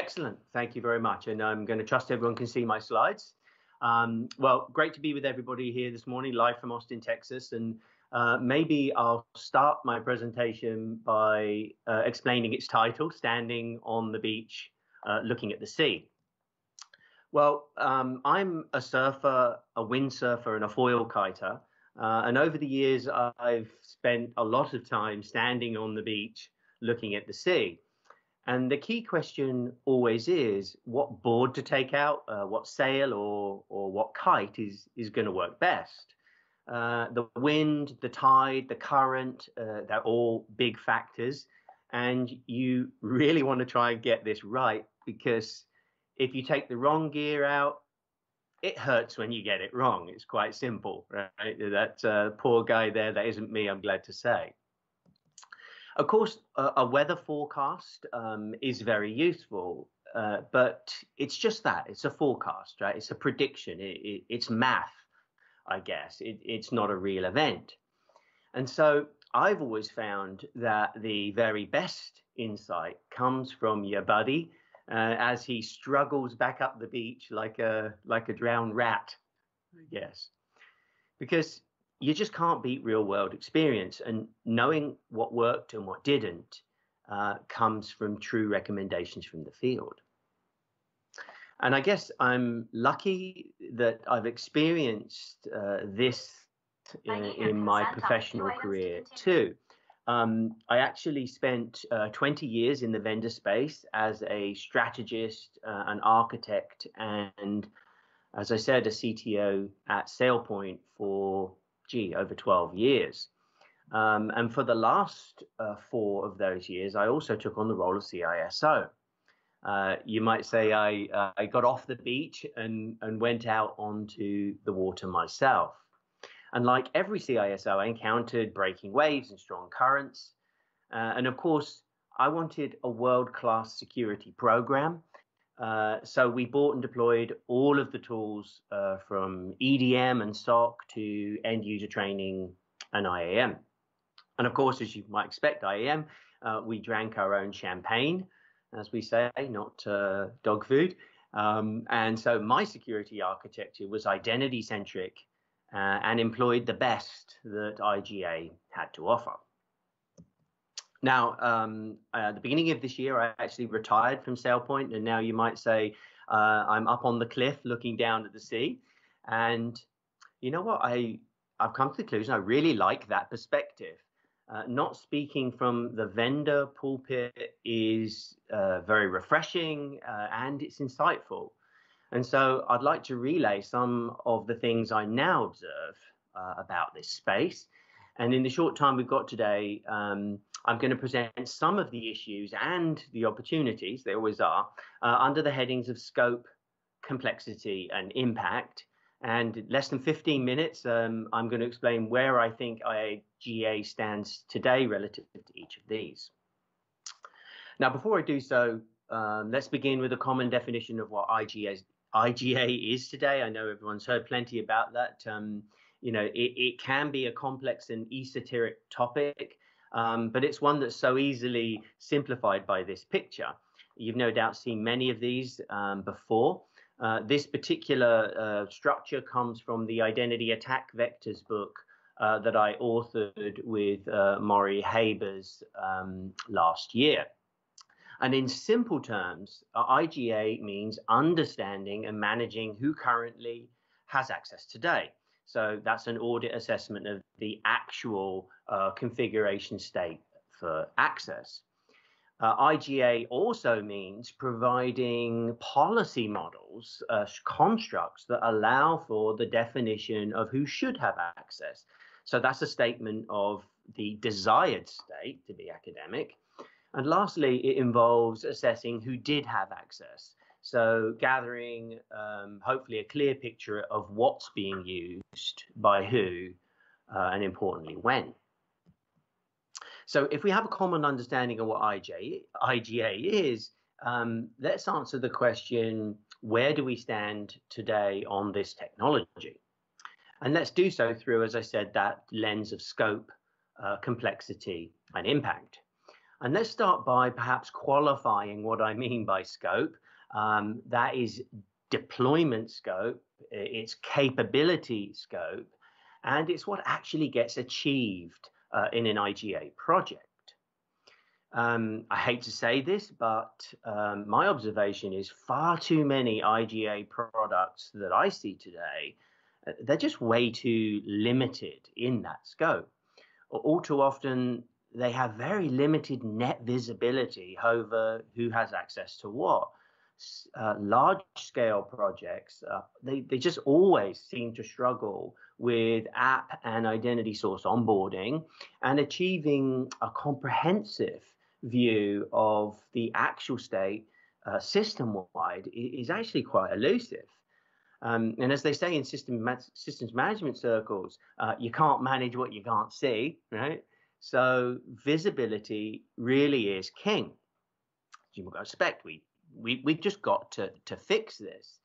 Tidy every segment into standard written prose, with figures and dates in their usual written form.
Excellent. Thank you very much. And I'm going to trust everyone can see my slides. Well, great to be with everybody here this morning, live from Austin, Texas. And maybe I'll start my presentation by explaining its title, Standing on the Beach, Looking at the Sea. Well, I'm a surfer, a windsurfer, and a foil kiter. And over the years, I've spent a lot of time standing on the beach, looking at the sea. And the key question always is what board to take out, what sail or what kite is going to work best. The wind, the tide, the current, they're all big factors. And you really want to try and get this right, because if you take the wrong gear out, it hurts when you get it wrong. It's quite simple, right? That poor guy there, that isn't me, I'm glad to say. Of course, a weather forecast is very useful, but it's just that. It's a forecast, right? It's a prediction. It's math, I guess. It's not a real event. And so I've always found that the very best insight comes from your buddy as he struggles back up the beach like a drowned rat, I guess. Because you just can't beat real world experience, and knowing what worked and what didn't comes from true recommendations from the field. And I guess I'm lucky that I've experienced this in my professional career too. I actually spent 20 years in the vendor space as a strategist, an architect, and as I said, a CTO at SailPoint for over 12 years. And for the last 4 of those years, I also took on the role of CISO. You might say I got off the beach and went out onto the water myself. And like every CISO, I encountered breaking waves and strong currents. And of course, I wanted a world-class security program. So we bought and deployed all of the tools from EDM and SOC to end user training and IAM. And of course, as you might expect, IAM, we drank our own champagne, as we say, not dog food. And so my security architecture was identity centric and employed the best that IGA had to offer. Now, at the beginning of this year, I actually retired from SailPoint, and now you might say I'm up on the cliff looking down at the sea. And you know what? I've come to the conclusion I really like that perspective. Not speaking from the vendor pulpit is very refreshing and it's insightful. And so I'd like to relay some of the things I now observe about this space. And in the short time we've got today, I'm going to present some of the issues and the opportunities, they always are, under the headings of scope, complexity, and impact. And less than 15 minutes, I'm going to explain where I think IGA stands today relative to each of these. Now, before I do so, let's begin with a common definition of what IGA is today. I know everyone's heard plenty about that. You know, it can be a complex and esoteric topic, but it's one that's so easily simplified by this picture. You've no doubt seen many of these before. This particular structure comes from the Identity Attack Vectors book that I authored with Maury Habers last year. And in simple terms, IGA means understanding and managing who currently has access today. So that's an audit assessment of the actual configuration state for access. IGA also means providing policy models, constructs that allow for the definition of who should have access. So that's a statement of the desired state, to be academic. And lastly, it involves assessing who did have access. So gathering, hopefully, a clear picture of what's being used by who, and importantly, when. So if we have a common understanding of what IGA is, let's answer the question, where do we stand today on this technology? And let's do so through, as I said, that lens of scope, complexity, and impact. And let's start by perhaps qualifying what I mean by scope. That is deployment scope, it's capability scope, and it's what actually gets achieved in an IGA project. I hate to say this, but my observation is far too many IGA products that I see today, they're just way too limited in that scope. All too often, they have very limited net visibility over who has access to what. Large scale projects, they just always seem to struggle with app and identity source onboarding and achieving a comprehensive view of the actual state system wide is actually quite elusive. And as they say in systems management circles, you can't manage what you can't see, right? So visibility really is king. As you might expect, we've just got to fix this.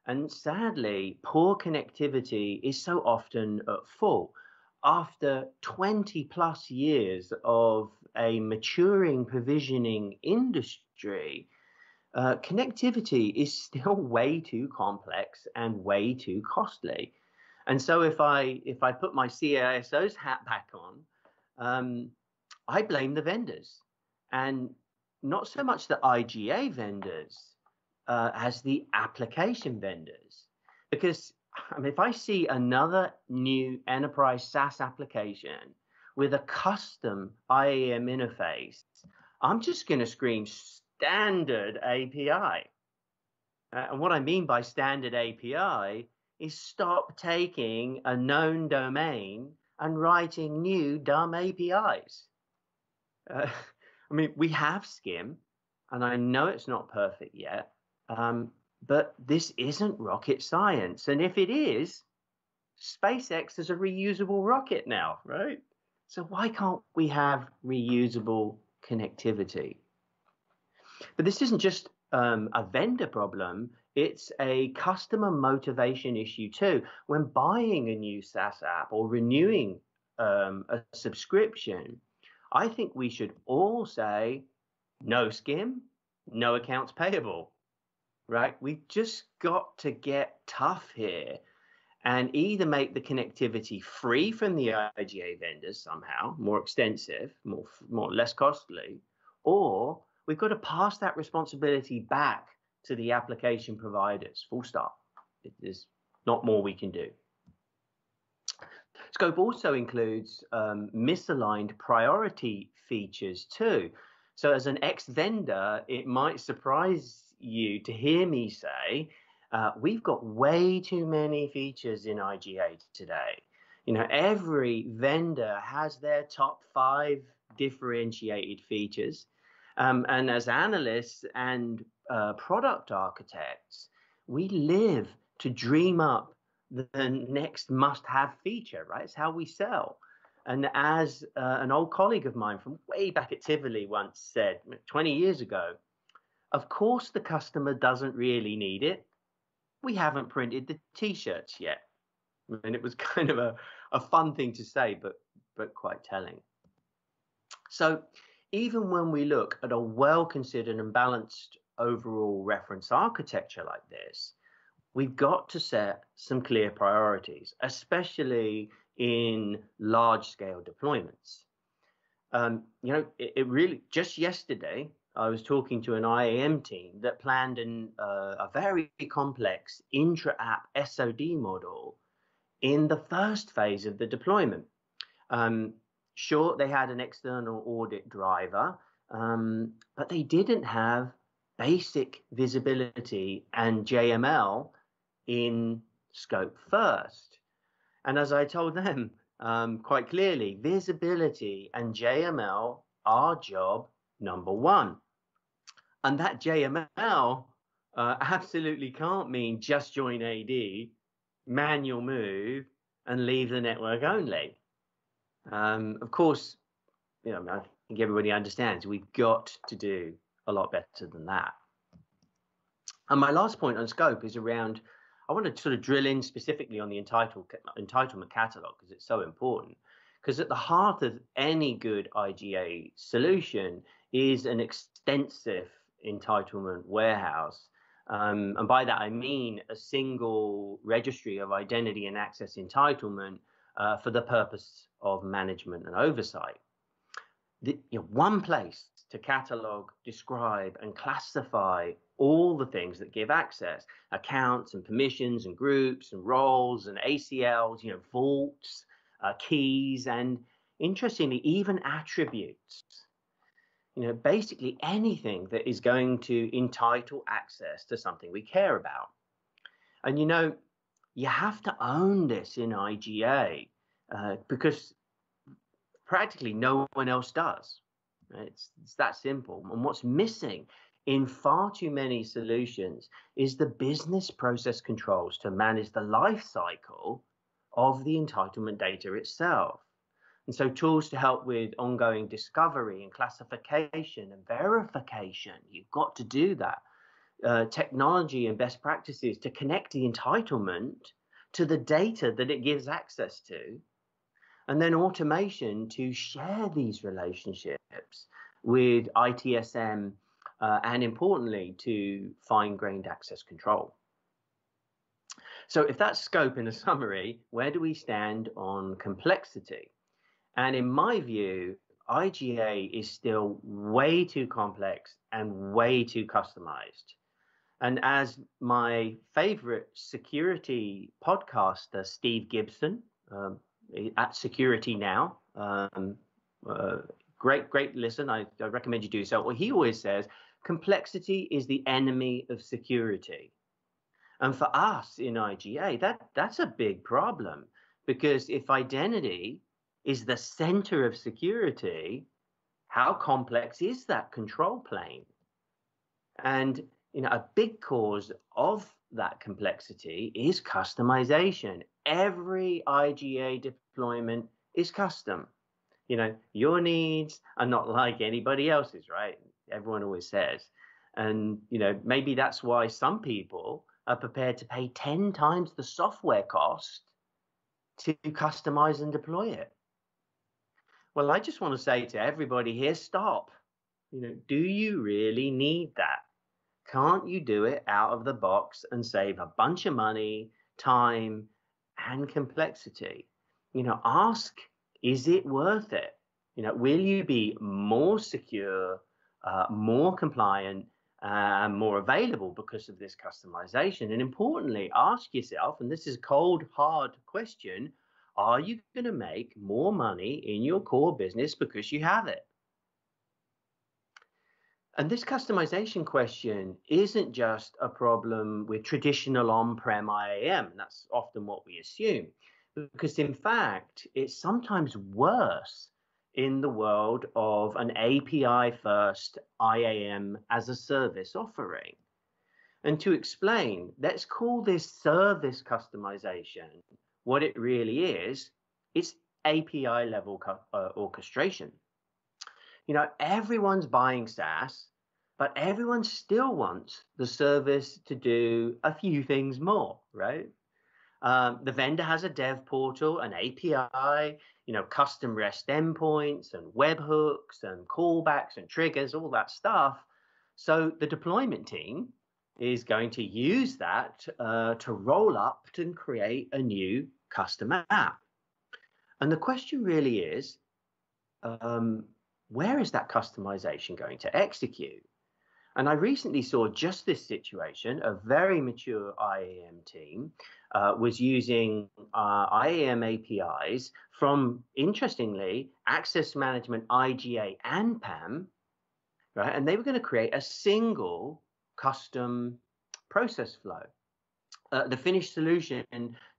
And sadly, poor connectivity is so often at fault. After 20 plus years of a maturing provisioning industry, connectivity is still way too complex and way too costly. And so if I put my CISO's hat back on, I blame the vendors, and not so much the IGA vendors as the application vendors. Because I mean, if I see another new enterprise SaaS application with a custom IAM interface, I'm just going to scream standard API. And what I mean by standard API is stop taking a known domain and writing new dumb APIs. I mean, we have Skim, and I know it's not perfect yet, but this isn't rocket science. And if it is, SpaceX is a reusable rocket now, right? So why can't we have reusable connectivity? But this isn't just a vendor problem, it's a customer motivation issue too. When buying a new SaaS app or renewing a subscription, I think we should all say no Skim, no accounts payable, right? We've just got to get tough here and either make the connectivity free from the IGA vendors somehow, more extensive, less costly, or we've got to pass that responsibility back to the application providers, full stop. There's not more we can do. Scope also includes misaligned priority features too. So as an ex-vendor, it might surprise you to hear me say, we've got way too many features in IGA today. You know, every vendor has their top 5 differentiated features. And as analysts and product architects, we live to dream up the next must-have feature, right? It's how we sell. And as an old colleague of mine from way back at Tivoli once said 20 years ago, of course the customer doesn't really need it. We haven't printed the t-shirts yet. And it was kind of a fun thing to say, but quite telling. So even when we look at a well-considered and balanced overall reference architecture like this, we've got to set some clear priorities, especially in large-scale deployments. You know, it really, just yesterday, I was talking to an IAM team that planned a very complex intra-app SOD model in the first phase of the deployment. Sure, they had an external audit driver, but they didn't have basic visibility and JML in scope first. And as I told them quite clearly, visibility and JML are job number 1. And that JML absolutely can't mean just join AD, manual move, and leave the network only. Of course, you know, I think everybody understands we've got to do a lot better than that. And my last point on scope is around, I want to sort of drill in specifically on the entitlement catalog because it's so important. Because at the heart of any good IGA solution is an extensive entitlement warehouse. And by that, I mean a single registry of identity and access entitlement for the purpose of management and oversight. One place to catalog, describe, and classify all the things that give access, accounts and permissions and groups and roles and ACLs, vaults, keys, and interestingly, even attributes. Basically anything that is going to entitle access to something we care about. And you have to own this in IGA because practically no one else does. It's that simple. And what's missing in far too many solutions is the business process controls to manage the life cycle of the entitlement data itself. And so tools to help with ongoing discovery and classification and verification, you've got to do that. Technology and best practices to connect the entitlement to the data that it gives access to, and then automation to share these relationships with ITSM and importantly to fine-grained access control. So if that's scope in a summary, where do we stand on complexity? And in my view, IGA is still way too complex and way too customized. And as my favorite security podcaster, Steve Gibson, at Security Now, great listen, I recommend you do so. Well, he always says, complexity is the enemy of security. And for us in IGA, that's a big problem, because if identity is the center of security, how complex is that control plane? And a big cause of that complexity is customization. Every IGA deployment is custom. Your needs are not like anybody else's, right? Everyone always says. And, maybe that's why some people are prepared to pay 10 times the software cost to customize and deploy it. Well, I just want to say to everybody here, stop. Do you really need that? Can't you do it out of the box and save a bunch of money, time, and complexity? Ask, is it worth it? Will you be more secure, more compliant, more available because of this customization? And importantly, ask yourself, and this is a cold, hard question, are you going to make more money in your core business because you have it? And this customization question isn't just a problem with traditional on-prem IAM. That's often what we assume, because in fact, it's sometimes worse in the world of an API-first IAM as a service offering. And to explain, let's call this service customization. What it really is, it's API level orchestration. Everyone's buying SaaS, but everyone still wants the service to do a few things more, right? The vendor has a dev portal, an API, custom REST endpoints and webhooks and callbacks and triggers, all that stuff. So the deployment team is going to use that to roll up and create a new custom app. And the question really is, where is that customization going to execute? And I recently saw just this situation. A very mature IAM team was using IAM APIs from, interestingly, Access Management, IGA, and PAM, right? And they were going to create a single custom process flow. The finished solution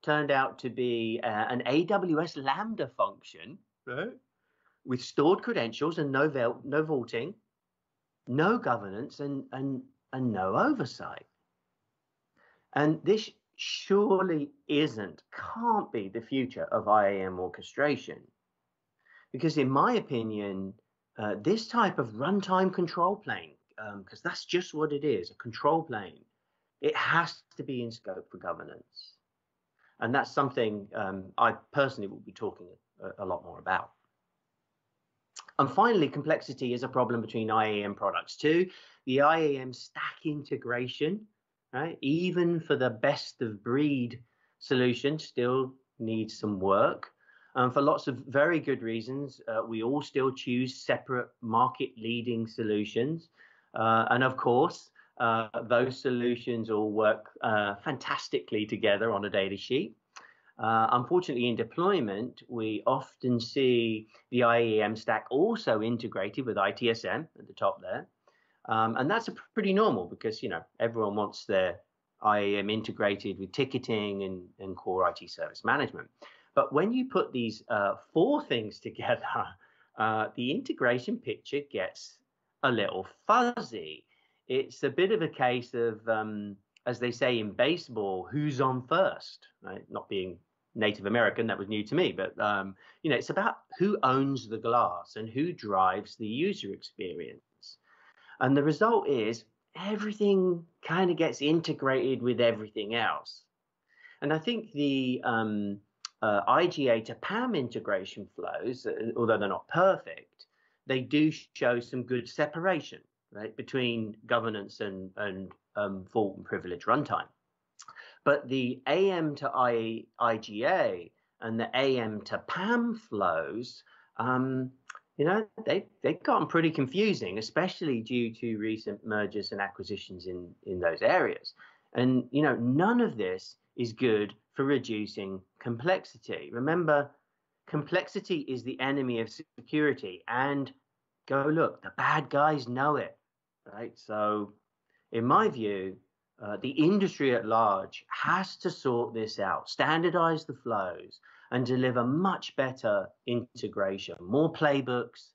turned out to be an AWS Lambda function, right, with stored credentials and no vaulting, no governance, and no oversight. And this surely can't be the future of IAM orchestration. Because in my opinion, this type of runtime control plane, because that's just what it is, a control plane, it has to be in scope for governance. And that's something I personally will be talking a lot more about. And finally, complexity is a problem between IAM products too. The IAM stack integration, right, even for the best of breed solution, still needs some work. For lots of very good reasons, we all still choose separate market leading solutions. And of course, those solutions all work fantastically together on a data sheet. Unfortunately, in deployment, we often see the IAM stack also integrated with ITSM at the top there. And that's pretty normal because, you know, everyone wants their IAM integrated with ticketing and core IT service management. But when you put these four things together, the integration picture gets a little fuzzy. It's a bit of a case of, as they say in baseball, who's on first, right? Not being Native American, that was new to me, but you know, it's about who owns the glass and who drives the user experience. And the result is everything kind of gets integrated with everything else. And I think the IGA to PAM integration flows, although they're not perfect, they do show some good separation, right, between governance and fault and privilege runtime. But the AM to IGA and the AM to PAM flows, you know, they've gotten pretty confusing, especially due to recent mergers and acquisitions in those areas. And, you know, none of this is good for reducing complexity. Remember, complexity is the enemy of security, and go look, the bad guys know it, right? So in my view, the industry at large has to sort this out, standardize the flows, and deliver much better integration, more playbooks,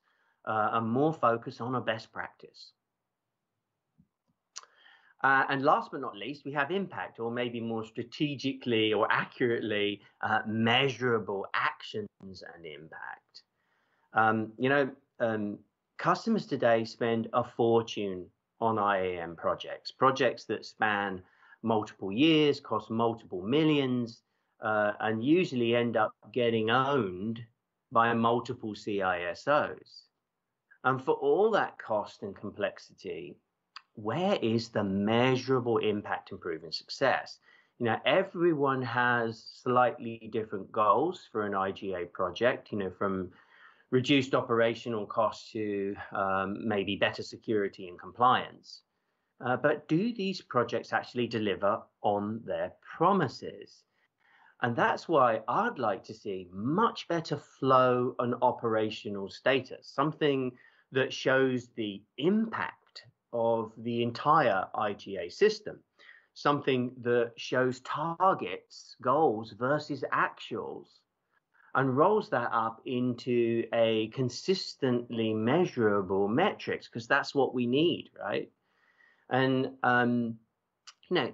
and more focus on a best practice. And last but not least, we have impact, or maybe more strategically or accurately, measurable actions and impact. You know, customers today spend a fortune on IAM projects that span multiple years, cost multiple millions, and usually end up getting owned by multiple CISOs. And for all that cost and complexity, where is the measurable impact and proven success? You know, everyone has slightly different goals for an IGA project, you know, from reduced operational costs to maybe better security and compliance. But do these projects actually deliver on their promises? And that's why I'd like to see much better flow and operational status, something that shows the impact of the entire IGA system, something that shows targets, goals versus actuals, and rolls that up into a consistently measurable metrics, because that's what we need, right? And you know,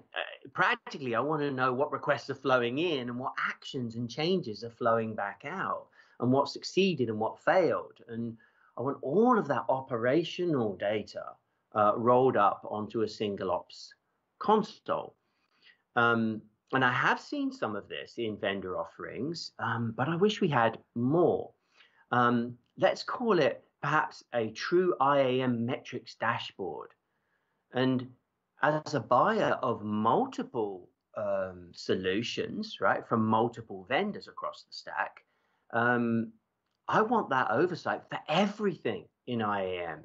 practically, I want to know what requests are flowing in and what actions and changes are flowing back out, and what succeeded and what failed. And I want all of that operational data rolled up onto a single ops console. And I have seen some of this in vendor offerings, but I wish we had more. Let's call it perhaps a true IAM metrics dashboard. And as a buyer of multiple solutions, right, from multiple vendors across the stack, I want that oversight for everything in IAM,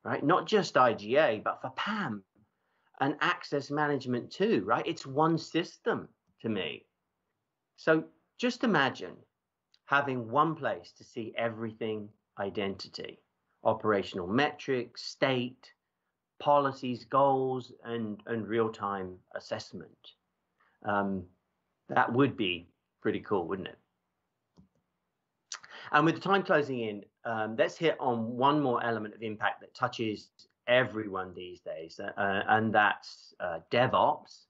right? Not just IGA, but for PAM and access management too, right? It's one system to me. So just imagine having one place to see everything identity, operational metrics, state, policies, goals, and real-time assessment. That would be pretty cool, wouldn't it? And with the time closing in, let's hit on one more element of impact that touches everyone these days, and that's DevOps,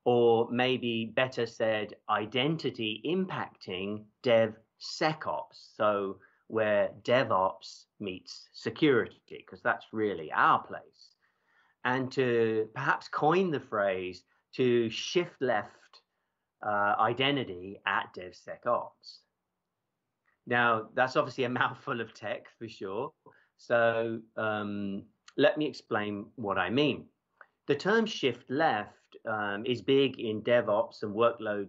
or maybe better said, identity impacting DevSecOps. So where DevOps meets security, because that's really our place. And to perhaps coin the phrase to shift left identity at DevSecOps. Now, that's obviously a mouthful of tech for sure. So let me explain what I mean. The term shift left is big in DevOps and workload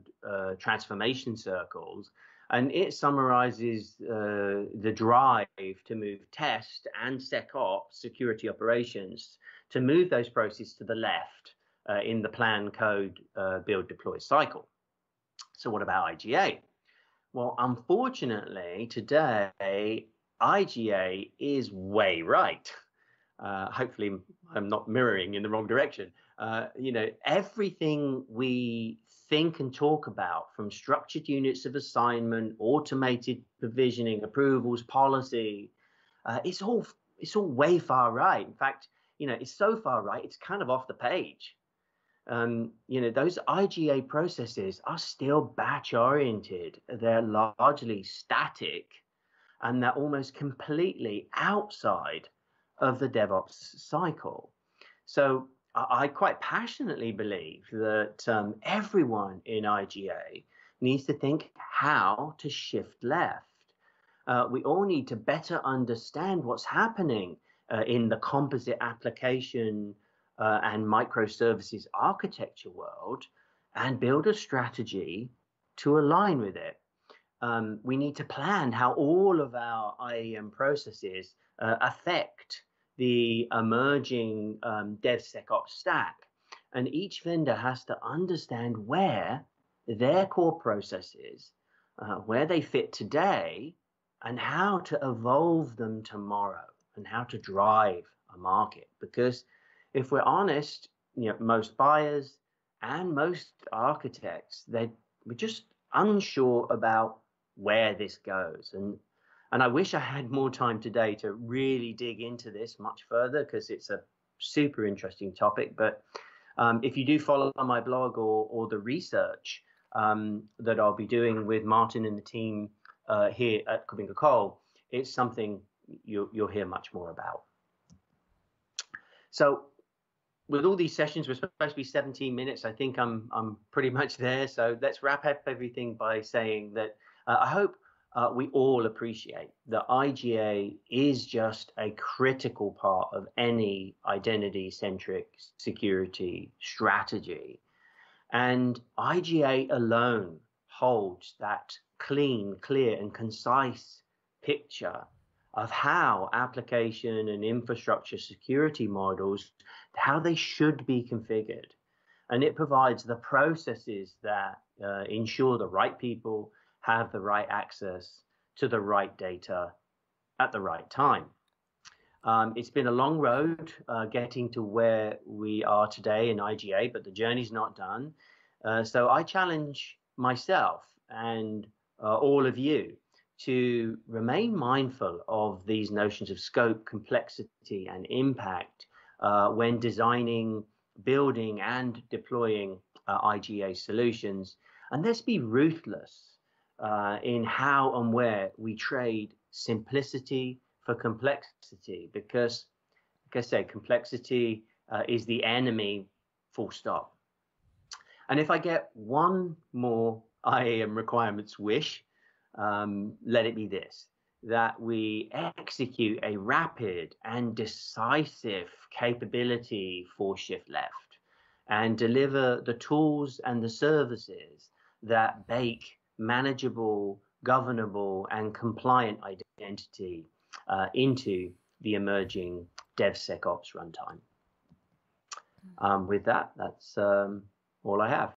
transformation circles, and it summarizes the drive to move test and SecOps security operations to move those processes to the left in the plan, code, build, deploy cycle. So what about IGA? Well, unfortunately, today, IGA is way right. Hopefully, I'm not mirroring in the wrong direction. Everything we think and talk about, from structured units of assignment, automated provisioning, approvals, policy, it's all way far right. In fact, it's so far right, it's kind of off the page. Those IGA processes are still batch oriented. They're largely static, and they're almost completely outside of the DevOps cycle. So I quite passionately believe that everyone in IGA needs to think how to shift left. We all need to better understand what's happening in the composite application and microservices architecture world, and build a strategy to align with it. We need to plan how all of our IAM processes affect the emerging DevSecOps stack. And each vendor has to understand where their core processes, where they fit today, and how to evolve them tomorrow, and how to drive a market. Because if we're honest, most buyers and most architects, we're just unsure about where this goes. And I wish I had more time today to really dig into this much further, because it's a super interesting topic. But if you do follow my blog or the research that I'll be doing with Martin and the team here at KuppingerCole, it's something you'll hear much more about. So with all these sessions, we're supposed to be 17 minutes. I think I'm pretty much there. So let's wrap up everything by saying that I hope we all appreciate that IGA is just a critical part of any identity-centric security strategy. And IGA alone holds that clean, clear, and concise picture of how application and infrastructure security models, how they should be configured. And it provides the processes that ensure the right people have the right access to the right data at the right time. It's been a long road getting to where we are today in IGA, but the journey's not done. So I challenge myself and all of you to remain mindful of these notions of scope, complexity, and impact when designing, building, and deploying IGA solutions. And let's be ruthless in how and where we trade simplicity for complexity, because, like I said, complexity is the enemy, full stop. And if I get one more IAM requirements wish, let it be this: that we execute a rapid and decisive capability for shift left, and deliver the tools and the services that bake manageable, governable, and compliant identity into the emerging DevSecOps runtime. With that, that's all I have.